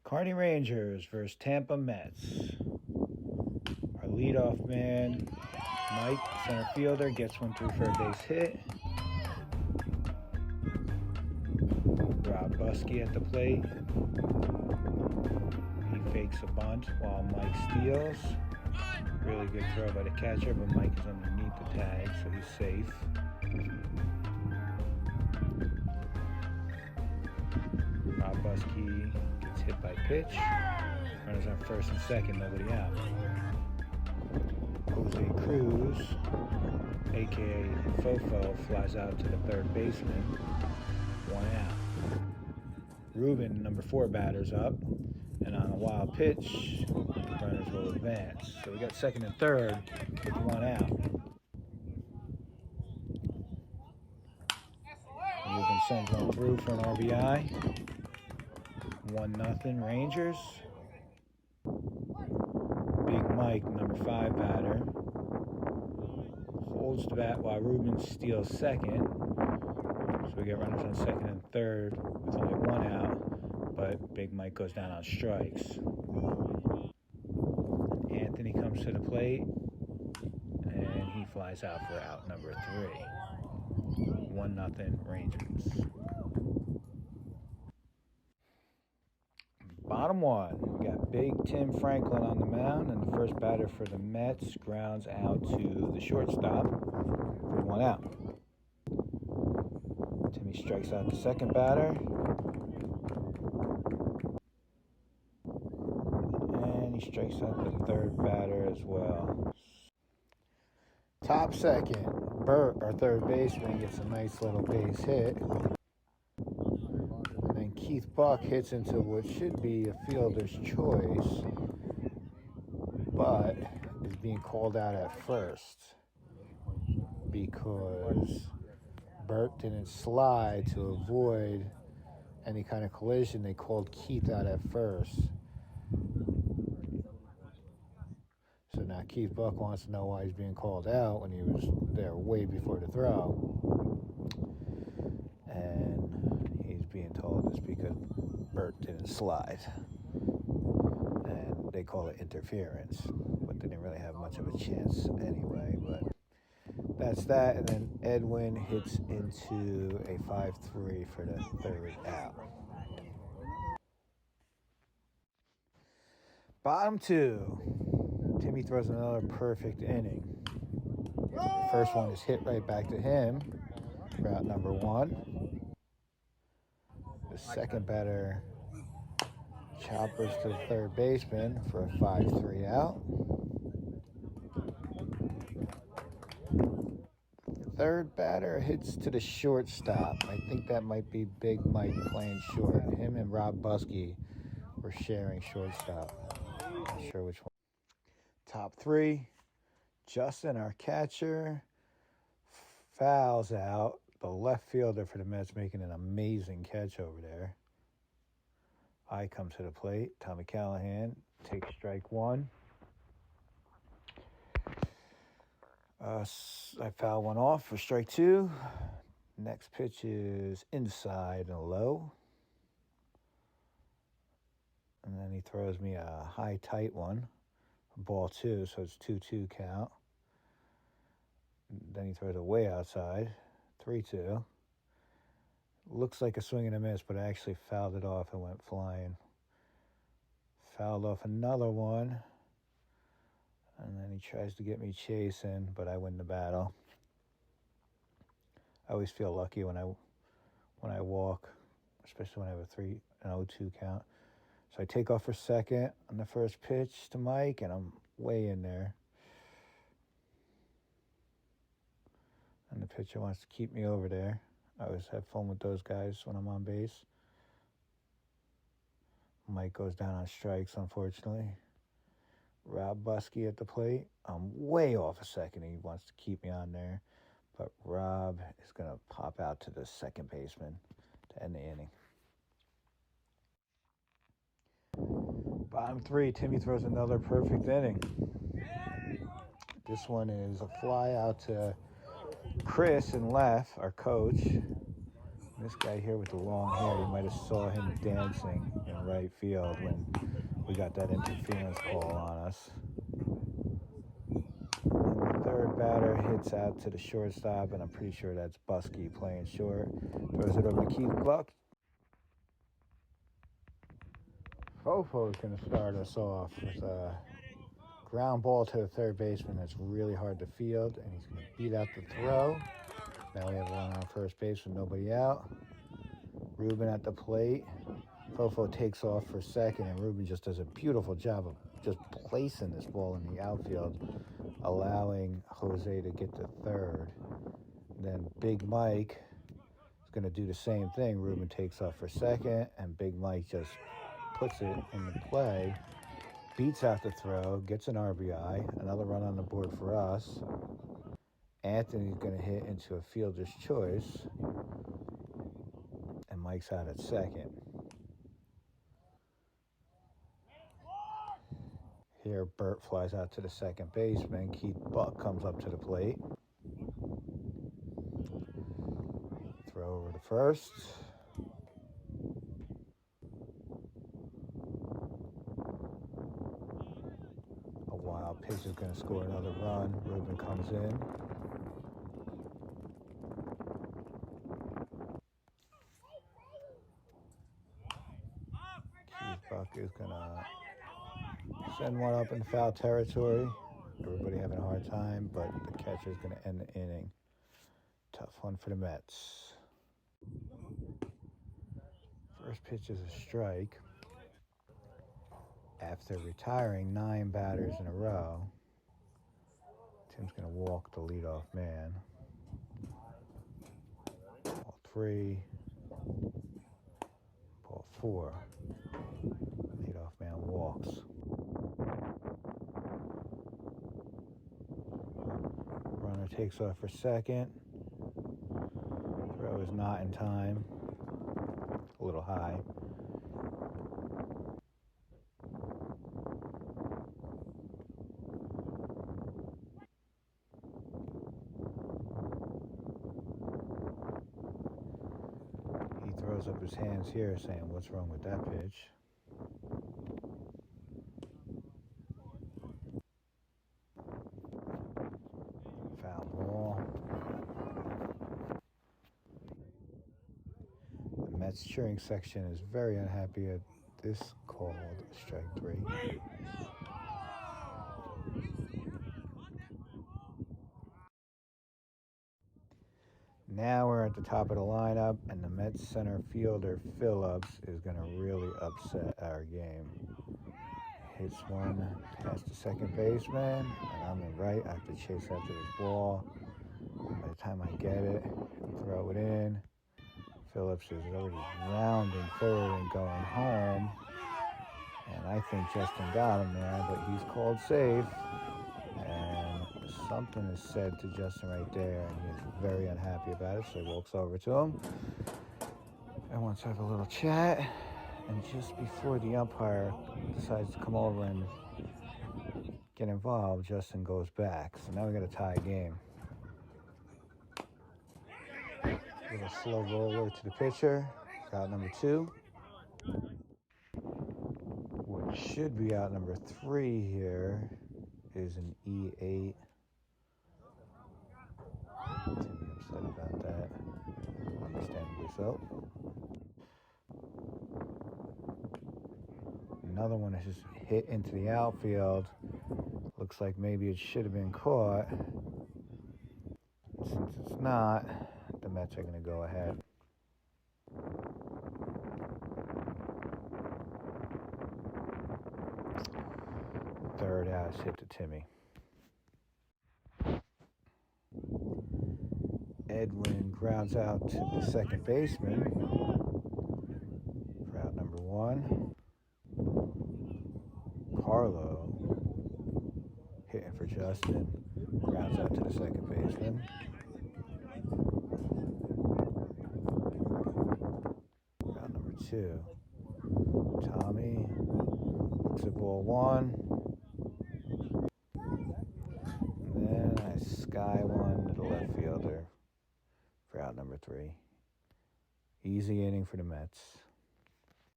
Kearney Rangers versus Tampa Mets. Our leadoff man, Mike, center fielder, gets one through for a base hit. Rob Buskey at the plate. He fakes a bunt while Mike steals. Really good throw by the catcher, but Mike is underneath the tag, so he's safe. Rob Buskey gets hit by pitch. Runners on first and second, nobody out. Jose Cruz, aka Fofo, flies out to the third baseman. One out. Ruben, number 4 batter's up, and on a wild pitch, runners will advance. So we got second and third with one out. Ruben sends one through for an RBI. 1-0 Rangers. Big Mike, number 5 batter, holds the bat while Ruben steals second. So we get runners on second and third with only one out, but Big Mike goes down on strikes. Anthony comes to the plate, and he flies out for out number 3. 1-0 Rangers. Bottom one, we got Big Tim Franklin on the mound, and the first batter for the Mets grounds out to the shortstop for one out. Timmy strikes out the second batter, and he strikes out the third batter as well. Top second, Bert, our third baseman, gets a nice little base hit. Keith Buck hits into what should be a fielder's choice, but is being called out at first because Bert didn't slide to avoid any kind of collision. They called Keith out at first. So now Keith Buck wants to know why he's being called out when he was there way before the throw. And he's being told it's because Bert didn't slide. And they call it interference. But they didn't really have much of a chance anyway. But that's that. And then Edwin hits into a 5-3 for the third out. Bottom two. Timmy throws another perfect inning. The first one is hit right back to him for out number 1. The second batter choppers to the third baseman for a 5-3 out. The third batter hits to the shortstop. I think that might be Big Mike playing short. Him and Rob Buskey were sharing shortstop. Not sure which one. Top 3, Justin, our catcher, fouls out the left fielder for the Mets, making an amazing catch over there. I come to the plate. Tommy Callahan takes strike 1. I foul one off for strike 2. Next pitch is inside and low. And then he throws me a high tight one. Ball 2, so it's 2-2 count. Then he throws it way outside, 3-2. Looks like a swing and a miss, but I actually fouled it off and went flying. Fouled off another one, and then he tries to get me chasing, but I win the battle. I always feel lucky when I walk, especially when I have a 3-0-2 count. So I take off for second on the first pitch to Mike, and I'm way in there. And the pitcher wants to keep me over there. I always have fun with those guys when I'm on base. Mike goes down on strikes, unfortunately. Rob Buskey at the plate. I'm way off a second. He wants to keep me on there. But Rob is going to pop out to the second baseman to end the inning. Bottom 3, Timmy throws another perfect inning. This one is a fly out to Chris and left, our coach. This guy here with the long hair, you might have saw him dancing in right field when we got that interference call on us. And the third batter hits out to the shortstop, and I'm pretty sure that's Buskey playing short. Throws it over to Keith Buck. Fofo is going to start us off with a ground ball to the third baseman that's really hard to field, and he's going to beat out the throw. Now we have one on first base with nobody out. Ruben at the plate. Fofo takes off for second, and Ruben just does a beautiful job of just placing this ball in the outfield, allowing Jose to get to third. Then Big Mike is going to do the same thing. Ruben takes off for second, and Big Mike just puts it in the play, beats out the throw, gets an RBI, another run on the board for us. Anthony's going to hit into a fielder's choice, and Mike's out at second. Here, Bert flies out to the second baseman. Keith Buck comes up to the plate. Throw over to first. A wild pitch is going to score another run. Ruben comes in. Keith Buck is going to send one up in foul territory. Everybody having a hard time, but the catcher is going to end the inning. Tough one for the Mets. First pitch is a strike. After retiring 9 batters in a row, Tim's going to walk the leadoff man. Ball 3. Ball 4. Leadoff man walks. Runner takes off for second. Throw is not in time. A little high. He throws up his hands here saying, what's wrong with that pitch? Foul ball. The Mets cheering section is very unhappy at this called strike 3. Now we're at the top of the lineup, and the Mets center fielder Phillips is going to really upset our game. Hits one past the second baseman, and I'm in right. I have to chase after this ball. By the time I get it, throw it in. Phillips is already rounding third and going home. And I think Justin got him there, but he's called safe. And something is said to Justin right there, and he's very unhappy about it, so he walks over to him and wants to have a little chat. And just before the umpire decides to come over and get involved, Justin goes back. So now we got a tie game. Little slow roller to the pitcher. Out number 2. What should be out number 3 here is an E8. Timmy upset about that. Understandably so. Another one is just hit into the outfield. Looks like maybe it should have been caught. Since it's not, the Mets are going to go ahead. Third out is hit to Timmy. Edwin grounds out to the second baseman for out number 1. Carlo hitting for Justin, grounds out to the second baseman. Out number 2. Tommy looks at ball 1. And then I sky one to the left fielder for out number 3. Easy inning for the Mets.